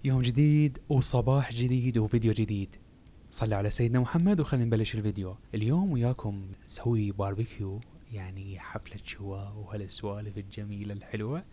يوم جديد وصباح جديد وفيديو جديد. صلى على سيدنا محمد وخلينا نبلش الفيديو. اليوم وياكم نسوي باربيكيو، يعني حفلة شواء وهالسوالف الجميلة الحلوة.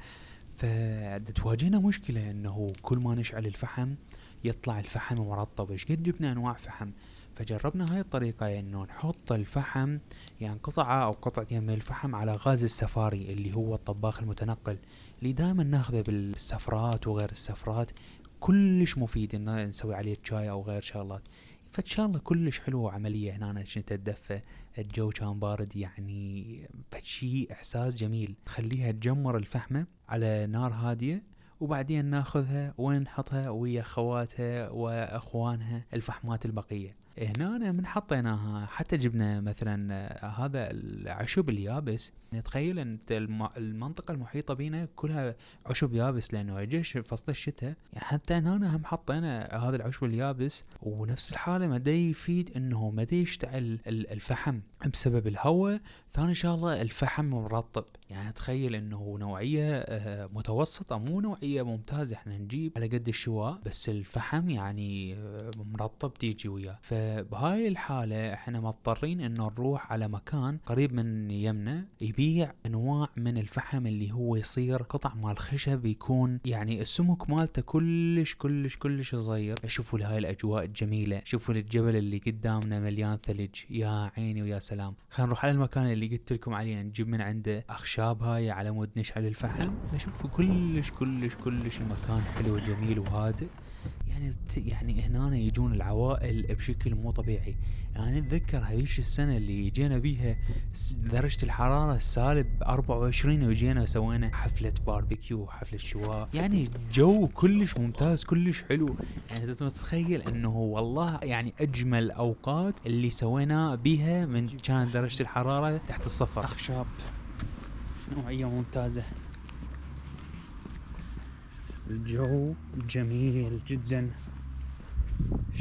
فتواجهنا مشكلة انه كل ما نشعل الفحم يطلع الفحم مرطب. ايش قد جبنا انواع فحم، فجربنا هاي الطريقة انه نحط الفحم، يعني قطعة او قطعتين من الفحم على غاز السفاري اللي هو الطباخ المتنقل اللي دائما ناخذه بالسفرات وغير السفرات. كلش مفيد ان نسوي عليه شاي او غير شغلات. فان شاء الله كلش حلوة وعملية. هنا كنت اتدفى، الجو كان بارد، يعني فشي احساس جميل. تخليها تجمر الفحمة على نار هادية، وبعدين ناخذها ونحطها ويا خواتها واخوانها الفحمات البقية. هنا من حطيناها حتى جبنا مثلا هذا العشب اليابس. نتخيل ان المنطقة المحيطة بينا كلها عشب يابس، لانه اجيش فصل الشتاء، يعني حتى هنا هم حطينا هذا العشب اليابس. ونفس الحالة ما دا يفيد انه ما دا يشتعل الفحم بسبب الهواء. ثاني شغلة الفحم مرطب، يعني تخيل انه نوعية متوسطة، مو نوعية ممتازة. احنا نجيب على قد الشواء بس الفحم يعني مرطب تيجي وياه. فبهاي الحالة احنا مضطرين انه نروح على مكان قريب من يمنا يبيع انواع من الفحم اللي هو يصير قطع مال خشب، يكون يعني السمك مالته كلش كلش كلش صغير. شوفوا لهاي الاجواء الجميلة، شوفوا الجبل اللي قدامنا مليان ثلج، يا عيني ويا سلام. خلينا نروح على المكان اللي قلت لكم عليه، نجيب من عنده اخشاب هاي على مود نشعل الفحم. شوفوا كلش كلش كلش المكان حلو وجميل وهادئ. يعني هنا يجون العوائل بشكل مو طبيعي. يعني اتذكر هذيش السنة اللي جينا بيها درجة الحرارة -24، وجينا سوينا حفلة باربيكيو، حفلة شواء، يعني جو كلش ممتاز كلش حلو. يعني انت متخيل انه والله يعني اجمل اوقات اللي سوينا بيها من كانت درجة الحرارة تحت الصفر. اخشاب نوعية ممتازة، الجو جميل جدا.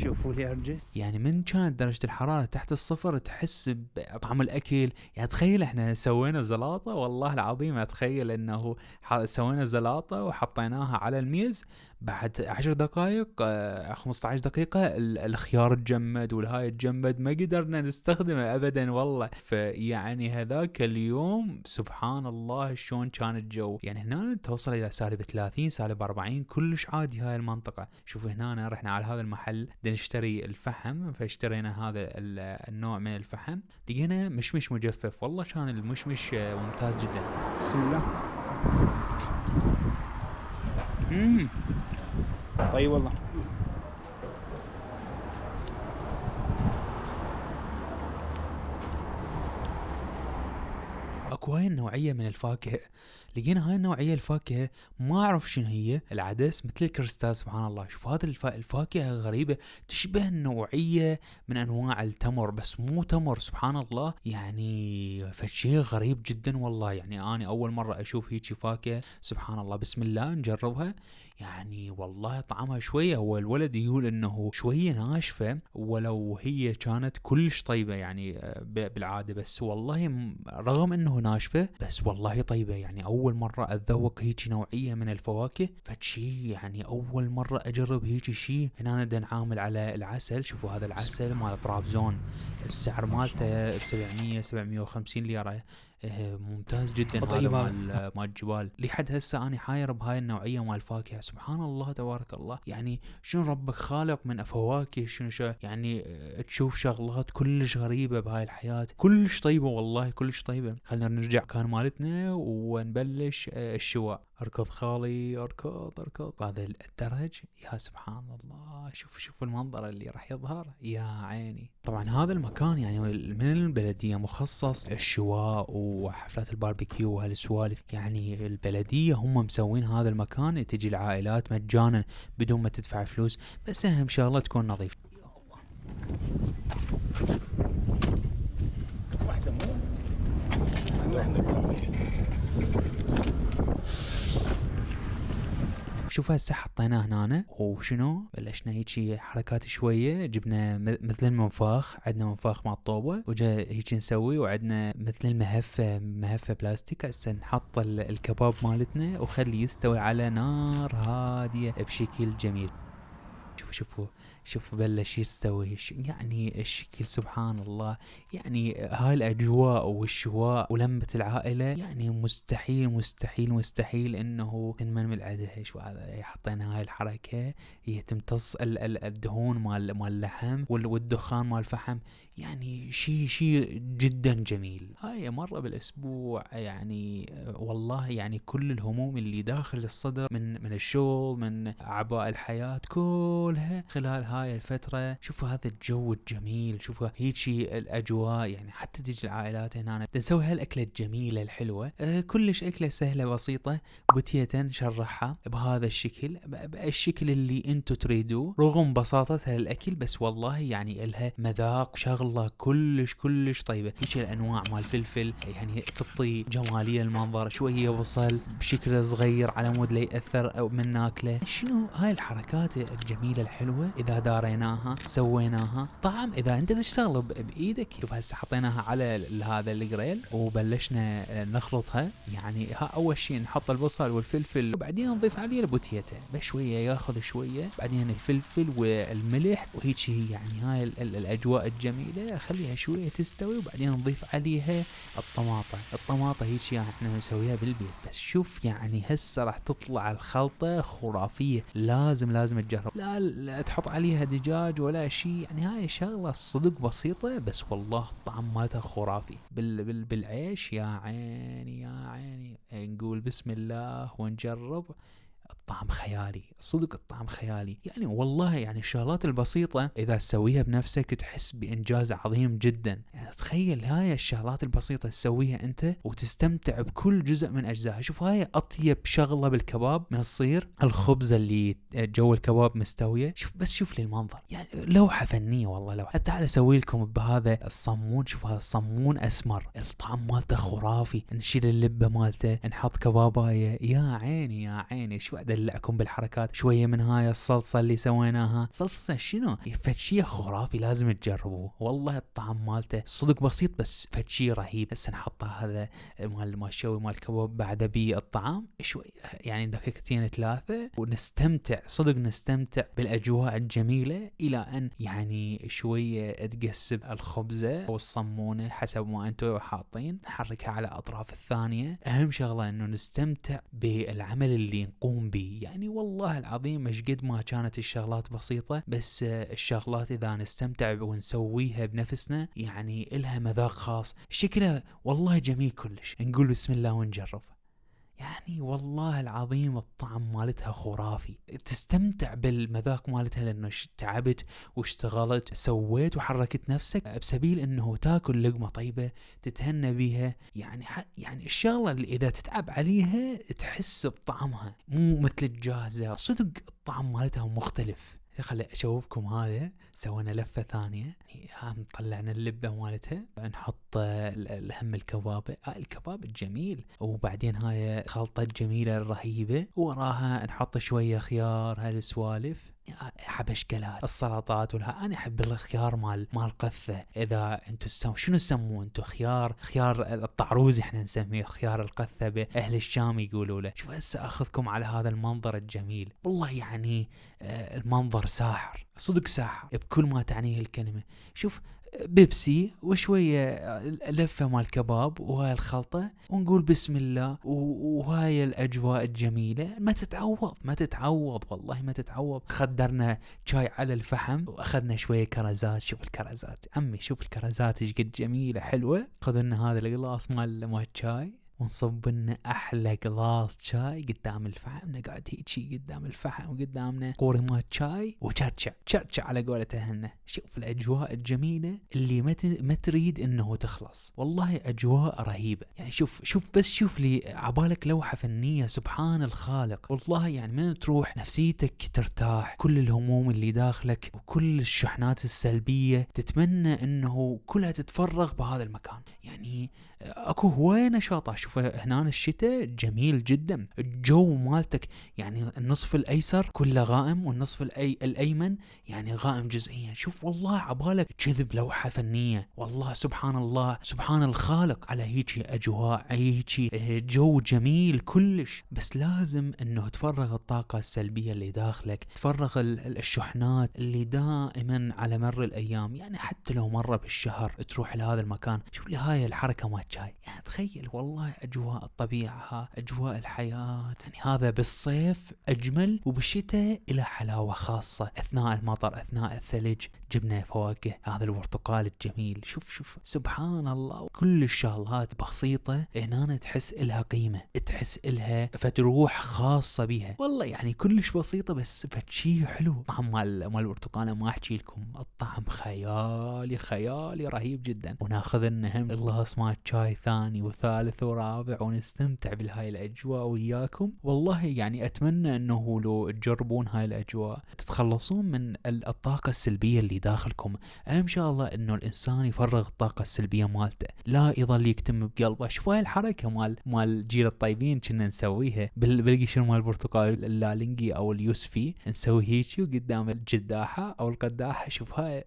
شوفوا لي أرجس، يعني من كانت درجة الحرارة تحت الصفر تحس بطعم الأكل. يعني تخيل احنا سوينا زلاطة، والله العظيم أتخيل انه سوينا زلاطة وحطيناها على الميز. بعد 10 دقائق 15 دقيقة الخيار تجمد والهاي تجمد، ما قدرنا نستخدمه أبدا والله. فيعني هذاك اليوم سبحان الله شلون كان الجو. يعني هنا توصل إلى -30 -40 كلش عادي هاي المنطقة. شوفوا هنا رحنا على هذا المحل نشتري الفحم، فاشترينا هذا النوع من الفحم. لقينا مشمش مجفف، والله كان المشمش ممتاز جدا. بسم الله. طيب والله. اكو هاي النوعية من الفاكهة. لقينا هاي النوعية الفاكهة ما اعرف شنو هي، العدس مثل الكريستال. سبحان الله، شوف هذا الفاكهة غريبة، تشبه النوعية من انواع التمر بس مو تمر. سبحان الله، يعني فشي غريب جدا والله. يعني انا اول مرة اشوف هيك فاكهة. سبحان الله، بسم الله نجربها. يعني والله طعمها شوية، هو الولد يقول انه شوية ناشفة ولو هي كانت كلش طيبة يعني بالعادة، بس والله رغم انه ناشفة بس والله طيبة. يعني اول مرة اتذوق هيجي نوعية من الفواكه، فشي يعني اول مرة اجرب هيجي شي. هنا نبدأ نعامل على العسل. شوفوا هذا العسل مال طرابزون، السعر مالته ب700 750 ليرة. ممتاز جدا. هذا مال الجبال. لحد هسه اني حاير بهاي النوعية مال الفاكهة. سبحان الله تبارك الله، يعني شنو ربك خالق من فواكه، شنو يعني تشوف شغلات كلش غريبة بهاي الحياة، كلش طيبة والله كلش طيبة. خلينا نرجع كان مالتنا ونبلش الشواء. اركض خالي اركض اركض بهذا الدرج. يا سبحان الله، شوف المنظر اللي راح يظهر، يا عيني. طبعا هذا المكان يعني من البلدية مخصص الشواء وحفلات الباربيكيو وهالسوالف. يعني البلدية هم مسوين هذا المكان، تجي العائلات مجانا بدون ما تدفع فلوس، بس اهم شغلة تكون نظيف. واحدة مو شوف هسه حطيناه هنا، وشنو بلشنا هيجي حركات شوية. جبنا مثل المنفاخ، عندنا منفاخ مع الطوبة وجا هيجي نسوي، وعندنا مثل مهفة بلاستيك. هسه نحط الكباب مالتنا وخليه يستوي على نار هادية بشكل جميل. شوفوا بلش يستوي يعني الشكل سبحان الله. يعني هاي الأجواء والشواء ولمة العائلة يعني مستحيل انه تنمن من العدها. شو هذا حطينا هاي الحركة هي تمتص الدهون مال اللحم والدخان مال الفحم. يعني شيء جدا جميل. هاي مرة بالاسبوع يعني والله يعني كل الهموم اللي داخل الصدر من الشغل من اعباء الحياة كلها خلال هاي الفترة. شوفوا هذا الجو الجميل، شوفوا هيجي الاجواء. يعني حتى تجي العائلات هنا نسوي هالاكلة الجميلة الحلوة. كلش اكلة سهلة بسيطة بوتية نشرحها بهذا الشكل، بالشكل اللي انتو تريدوه رغم بساطتها الاكل. بس والله يعني الها مذاق شغلة كلش طيبة. هيك الانواع مال فلفل يعني تعطي جمالية المنظر، شوية بصل بشكل صغير على مود ليأثر او من ناكله. شنو هاي الحركات الجميلة الحلوة اذا داريناها سويناها طعم. اذا انت تشتغل بايدك. شوف هسه حطيناها على هذا الجريل وبلشنا نخلطها. يعني اول شيء نحط البصل والفلفل وبعدين نضيف عليه البوتيتا بشويه، ياخذ شويه بعدين الفلفل والملح وهيك. يعني هاي الاجواء الجميله خليها شويه تستوي وبعدين نضيف عليها الطماطه هيك. يعني احنا نسويها بالبيت. بس شوف يعني هسه راح تطلع الخلطه خرافيه. لازم تجرب. لا تحط عليها دجاج ولا شيء. يعني هاي شغله صدق بسيطه بس والله الطعم مالتها خرافي. بالعيش يا عيني نقول بسم الله ونجرب. الطعم خيالي صدق، الطعم خيالي. يعني والله يعني الشغلات البسيطة إذا تسويها بنفسك تحس بإنجاز عظيم جدا. يعني تخيل هاي الشغلات البسيطة تسويها أنت وتستمتع بكل جزء من أجزائها. شوف هاي أطيب شغلة بالكباب ما تصير الخبزة اللي جو الكباب مستوية. شوف لي المنظر، يعني لوحة فنية والله. لو حتى على أسوي لكم بهذا الصمون. شوف هذا الصمون أسمر، الطعم مالته خرافي. نشيل اللبة مالته نحط كباباية. يا عيني شو ادلعكم بالحركات. شويه من هاي الصلصه اللي سويناها. صلصه شنو فتشي خرافي، لازم تجربوه. والله الطعم مالته صدق بسيط بس فتشي رهيب. هسه نحط هذا مال الشوي مال الكباب بعد بالطعام شوي يعني دقيقتين 3 ونستمتع صدق نستمتع بالاجواء الجميله الى ان يعني شويه تقسب الخبزه او الصمونه حسب ما انتم حاطين. نحركها على اطراف الثانيه. اهم شغله انه نستمتع بالعمل اللي نقوم به. يعني والله العظيم مش قد ما كانت الشغلات بسيطة بس الشغلات إذا نستمتع ونسويها بنفسنا يعني إلها مذاق خاص. شكلها والله جميل كلش. نقول بسم الله ونجرب. يعني والله العظيم الطعم مالتها خرافي. تستمتع بالمذاق مالتها لأنه تعبت واشتغلت سويت وحركت نفسك بسبيل أنه تاكل لقمة طيبة تتهنى بيها. يعني الشغلة اللي إذا تتعب عليها تحس بطعمها مو مثل الجاهزة. صدق الطعم مالتها مختلف. خلي اشوفكم. هذا سوينا لفة ثانية. هم طلعنا اللبة مالتها نحط الهم الكباب الجميل وبعدين هاي خلطة جميلة رهيبة وراها نحط شوية خيار هالسوالف حبشكلات السلطات انا احب الخيار مال القثة. اذا انتو شنو تسموه انتو؟ خيار الطعروز احنا نسميه خيار القثة باهل الشام يقولوا له. شوف هسه اخذكم على هذا المنظر الجميل. والله يعني المنظر ساحر صدق ساحر بكل ما تعنيه الكلمة. شوف بيبسي وشوية لفة مال كباب وهاي الخلطة ونقول بسم الله وهاي الأجواء الجميلة ما تتعوض والله ما تتعوض. خدرنا شاي على الفحم وأخذنا شوية كرزات. شوف الكرزات عمي، شوف الكرزات ايش قد جميلة حلوة. خذنا هذا القلاص مال الشاي ونصب لنا احلى قلاص شاي قدام الفحم. نقعد هيك قدام الفحم وقدامنا قوري مال شاي وشرشع على قولتهن. شوف الاجواء الجميله اللي ما تريد انه تخلص. والله اجواء رهيبه. يعني شوف لي عبالك لوحه فنيه سبحان الخالق. والله يعني من تروح نفسيتك ترتاح، كل الهموم اللي داخلك وكل الشحنات السلبيه تتمنى انه كلها تتفرغ بهذا المكان. يعني اكو هواية نشاطات. شوف هنا الشتاء جميل جدا، الجو مالتك يعني النصف الايسر كله غائم، والنصف الايمن يعني غائم جزئيا. شوف والله عبالك كذب لوحة فنية، والله سبحان الله سبحان الخالق على هيجي اجواء، هيجي جو جميل كلش. بس لازم انه تفرغ الطاقة السلبية اللي داخلك، تفرغ الشحنات اللي دائما على مر الايام، يعني حتى لو مرة بالشهر تروح لهذا المكان. شوف لي هاي الحركة ما جاي، يعني تخيل والله اجواء الطبيعة، اجواء الحياة، يعني هذا بالصيف اجمل، وبالشتاء الى حلاوة خاصة. اثناء المطر، اثناء الثلج، جبنا فواكه، هذا البرتقال الجميل. شوف سبحان الله، كل الشغلات بسيطة هنا تحس إلها قيمة، تحس إلها فتروح خاصة بيها. والله يعني كلش بسيطة بس فتشي حلو. طعم مال البرتقال ما أحكي لكم، الطعم خيالي رهيب جدا. وناخذ لنا هم الغلاص مال شاي ثاني وثالث ورابع، ونستمتع بهاي الأجواء وياكم. والله يعني أتمنى أنه لو تجربون هاي الأجواء تتخلصون من الطاقة السلبية اللي داخلكم. أهم شاء الله انه الانسان يفرغ الطاقة السلبية مالته، لا يظل يكتم بقلبه. شوف هاي الحركة مال جيل الطيبين كنا نسويها بالقشر مال البرتقال اللالنجي او اليوسفي، نسوي هيجي وقدام الجداحة او القداحة. شوف هاي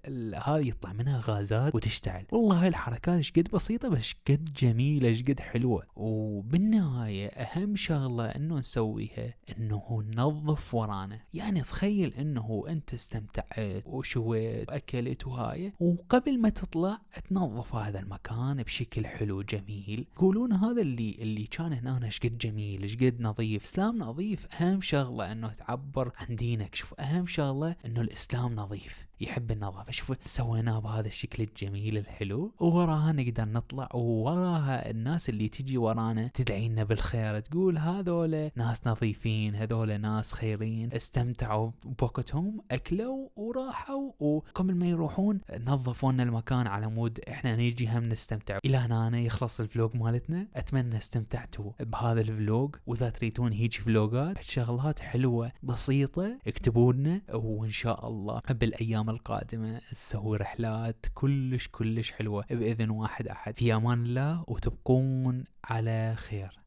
يطلع منها غازات وتشتعل. والله هاي الحركات شقد بسيطة بس شقد جميلة، شقد حلوة. وبالنهاية اهم شغلة انه نسويها انه ننظف ورانا. يعني تخيل انه انت استمتعت وشويت اكلت وهاي، وقبل ما تطلع تنظف هذا المكان بشكل حلو جميل. يقولون هذا اللي كان هنا شقد جميل، شقد نظيف. اسلام نظيف. اهم شغله انه تعبر عن دينك. شوف اهم شغله انه الاسلام نظيف، يحب النظافه. شوف سويناه بهذا الشكل الجميل الحلو، ووراها نقدر نطلع، ووراها الناس اللي تجي ورانا تدعي لنا بالخير، تقول هذول ناس نظيفين، هذول ناس خيرين، استمتعوا بوقتهم، اكلوا وراحوا، وقبل ما يروحون نظفوا لنا المكان على مود احنا نيجي هم نستمتع. الى هنا يخلص الفلوق مالتنا. اتمنى استمتعتوا بهذا الفلوق، واذا تريدون هيجي فلوقات شغلات حلوة بسيطة اكتبوا لنا، وان شاء الله بالايام القادمة نسوي رحلات كلش حلوة باذن واحد احد. في امان الله، وتبقون على خير.